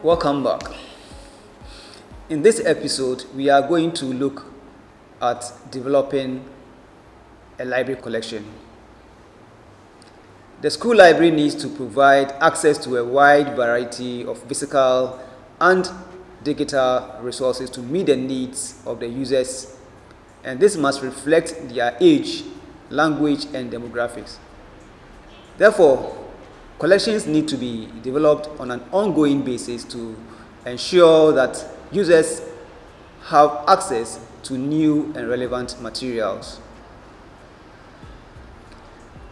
Welcome back. In this episode, we are going to look at developing a library collection. The school library needs to provide access to a wide variety of physical and digital resources to meet the needs of the users, and this must reflect their age, language, and demographics. Therefore, collections need to be developed on an ongoing basis to ensure that users have access to new and relevant materials.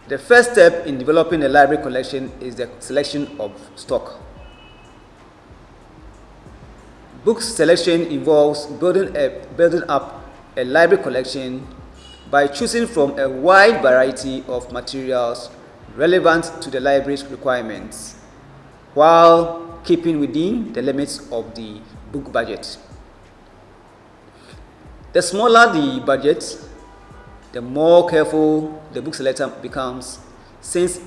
The first step in developing a library collection is the selection of stock. Book selection involves building up a library collection by choosing from a wide variety of materials relevant to the library's requirements, while keeping within the limits of the book budget. The smaller the budget, the more careful the book selector becomes, since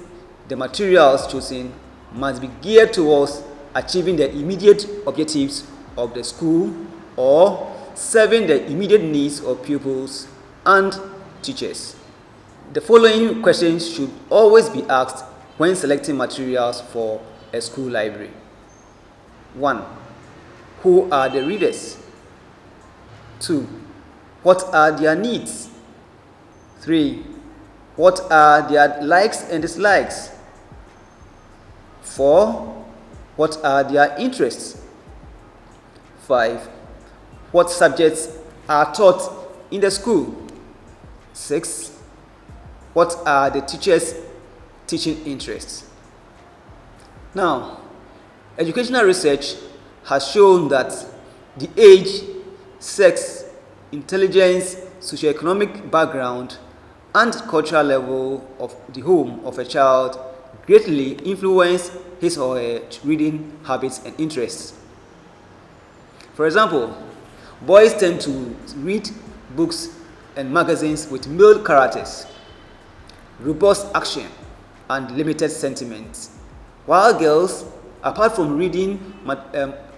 the materials chosen must be geared towards achieving the immediate objectives of the school or serving the immediate needs of pupils and teachers. The following questions should always be asked when selecting materials for a school library. 1. Who are the readers? 2. What are their needs? 3. What are their likes and dislikes? 4. What are their interests? 5. What subjects are taught in the school? 6. What are the teachers' teaching interests? Now, educational research has shown that the age, sex, intelligence, socioeconomic background, and cultural level of the home of a child greatly influence his or her reading habits and interests. For example, boys tend to read books and magazines with male characters, robust action, and limited sentiment, while girls, apart from reading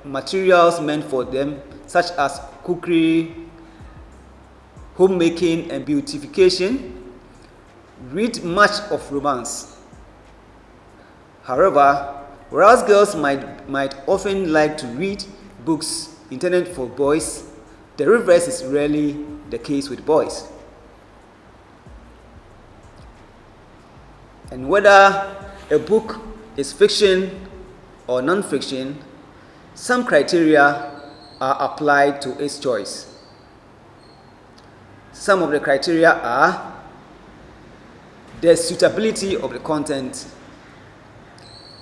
materials meant for them such as cookery, homemaking, and beautification, read much of romance. However, whereas girls might often like to read books intended for boys, the reverse is rarely the case with boys. And whether a book is fiction or non-fiction, some criteria are applied to its choice. Some of the criteria are the suitability of the content,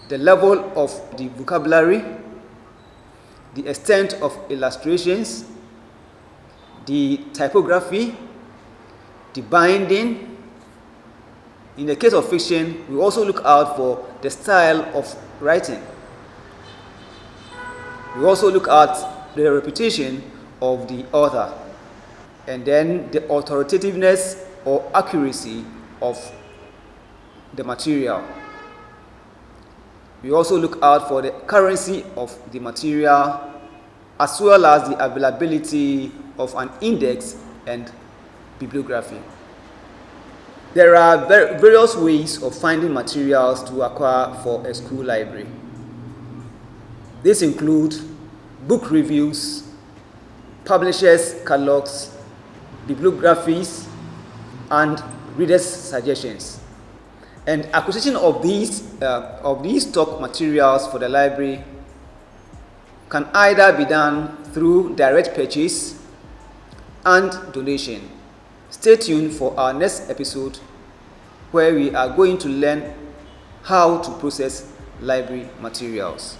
the level of the vocabulary, the extent of illustrations, the typography, the binding. In the case of fiction, we also look out for the style of writing. We also look at the reputation of the author, and then the authoritativeness or accuracy of the material. We also look out for the currency of the material, as well as the availability of an index and bibliography. There are various ways of finding materials to acquire for a school library. These include book reviews, publishers' catalogs, bibliographies, and readers' suggestions. And acquisition of these stock materials for the library can either be done through direct purchase and donation. Stay tuned for our next episode, where we are going to learn how to process library materials.